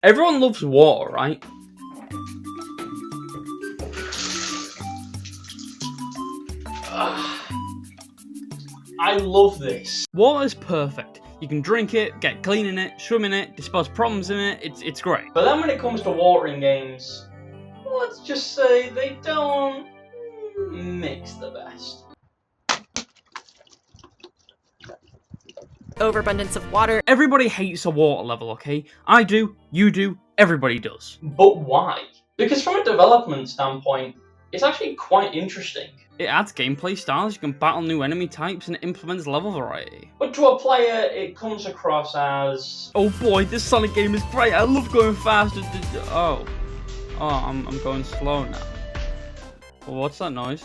Everyone loves water, right? I love this. Water is perfect. You can drink it, get clean in it, swim in it, dispose problems in it. It's great. But then when it comes to watering games, let's just say they don't mix the best. Overabundance of water. Everybody hates a water level, okay? I do, you do, everybody does. But why? Because from a development standpoint, it's actually quite interesting. It adds gameplay styles, you can battle new enemy types, and it implements level variety. But to a player, it comes across as... Oh boy, this Sonic game is great, I love going fast. Oh, I'm going slow now. Well, what's that noise?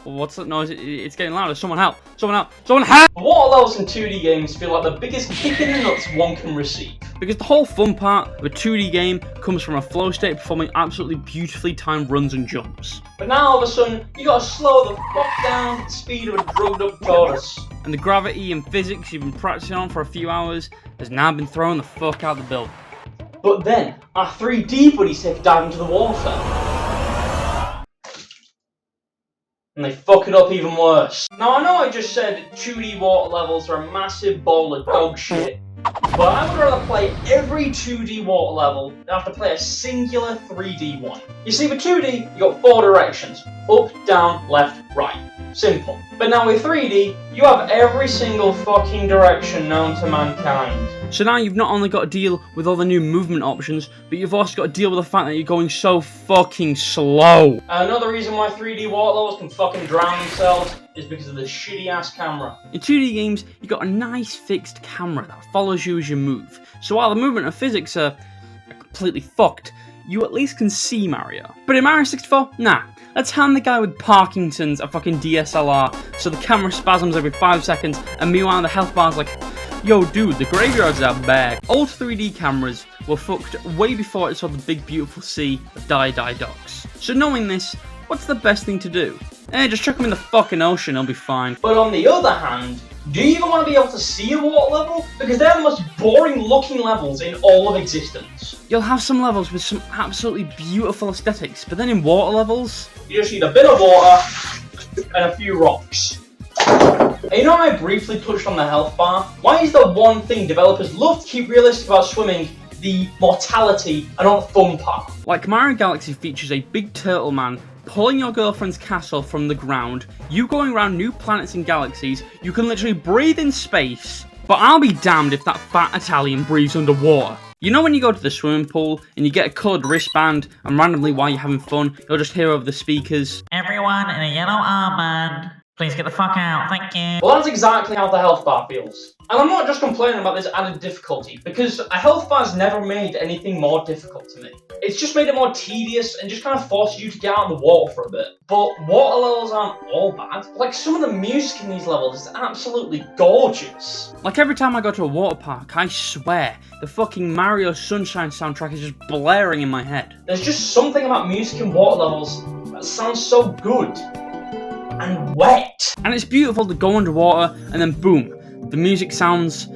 What's that noise? It's getting louder. Someone help! Someone help! Someone help! Water levels in 2D games feel like the biggest kick in the nuts one can receive. Because the whole fun part of a 2D game comes from a flow state performing absolutely beautifully timed runs and jumps. But now all of a sudden, you gotta slow the fuck down to the speed of a drugged up tortoise. And the gravity and physics you've been practicing on for a few hours has now been thrown the fuck out the building. But then, our 3D buddies take a dive into the water. And they fuck it up even worse. Now I know I just said 2D water levels are a massive bowl of dog shit, but I would rather play every 2D water level than have to play a singular 3D one. You see, with 2D, you got 4 directions. Up, down, left, right. Simple. But now with 3D, you have every single fucking direction known to mankind. So now you've not only got to deal with all the new movement options, but you've also got to deal with the fact that you're going so fucking slow. Another reason why 3D water levels can fucking drown themselves is because of the shitty ass camera. In 2D games, you've got a nice fixed camera that follows you as you move. So while the movement and physics are completely fucked, you at least can see Mario. But in Mario 64, nah. Let's hand the guy with Parkinson's a fucking DSLR so the camera spasms every 5 seconds and meanwhile the health bar's like, yo dude, the graveyards are bad. Old 3D cameras were fucked way before it saw the big beautiful sea of docks. So knowing this, what's the best thing to do? Just chuck them in the fucking ocean, it'll be fine. But on the other hand, do you even want to be able to see a water level? Because they're the most boring looking levels in all of existence. You'll have some levels with some absolutely beautiful aesthetics, but then in water levels, you just need a bit of water and a few rocks. And you know I briefly touched on the health bar? Why is the one thing developers love to keep realistic about swimming the mortality and not the fun part? Like Mario Galaxy features a big turtle man pulling your girlfriend's castle from the ground, you going around new planets and galaxies, you can literally breathe in space, but I'll be damned if that fat Italian breathes underwater. You know when you go to the swimming pool and you get a coloured wristband and randomly while you're having fun, you'll just hear over the speakers, "Everyone in a yellow armband, please get the fuck out, thank you." Well, that's exactly how the health bar feels. And I'm not just complaining about this added difficulty, because a health bar's never made anything more difficult to me. It's just made it more tedious and just kind of forces you to get out of the water for a bit. But water levels aren't all bad. Like, some of the music in these levels is absolutely gorgeous. Like, every time I go to a water park, I swear, the fucking Mario Sunshine soundtrack is just blaring in my head. There's just something about music in water levels that sounds so good. And wet. And it's beautiful to go underwater and then boom, the music sounds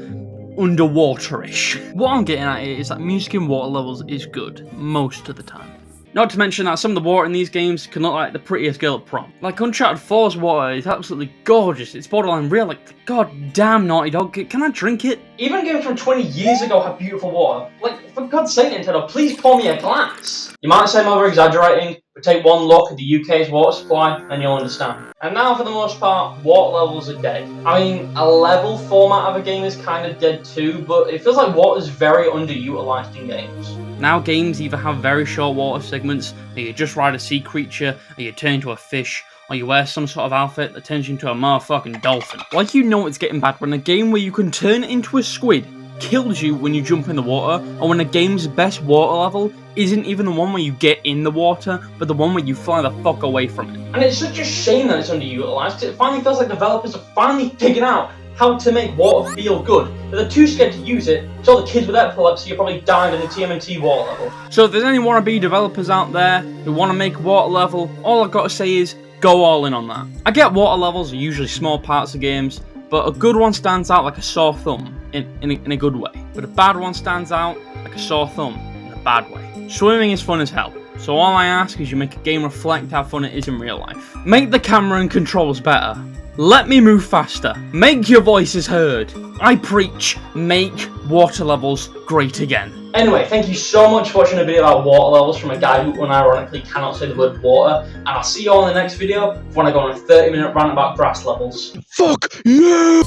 underwaterish. What I'm getting at is that music in water levels is good most of the time. Not to mention that some of the water in these games can look like the prettiest girl at prom. Like Uncharted 4's water is absolutely gorgeous. It's borderline real, like god damn Naughty Dog, can I drink it? Even games from 20 years ago have beautiful water. Like, for God's sake Nintendo, please pour me a glass. You might say I'm over exaggerating, but take one look at the UK's water supply and you'll understand. And now for the most part, water levels are dead. I mean, a level format of a game is kind of dead too, but it feels like water is very underutilized in games. Now games either have very short water segments, or you just ride a sea creature, or you turn into a fish, or you wear some sort of outfit that turns you into a motherfucking dolphin. Like you know it's getting bad when a game where you can turn into a squid kills you when you jump in the water, or when a game's best water level isn't even the one where you get in the water, but the one where you fly the fuck away from it. And it's such a shame that it's underutilized, because it finally feels like developers have finally figured out how to make water feel good, but they're too scared to use it, so all the kids with epilepsy are probably dying in the TMNT water level. So if there's any wannabe developers out there who want to make water level, all I've got to say is, go all in on that. I get water levels are usually small parts of games, but a good one stands out like a sore thumb, in a good way. But a bad one stands out like a sore thumb, bad way. Swimming is fun as hell, so all I ask is you make a game reflect how fun it is in real life. Make the camera and controls better. Let me move faster. Make your voices heard. I preach, make water levels great again. Anyway, thank you so much for watching a video about water levels from a guy who unironically cannot say the word water, and I'll see you all in the next video when I go on a 30-minute rant about grass levels. Fuck you!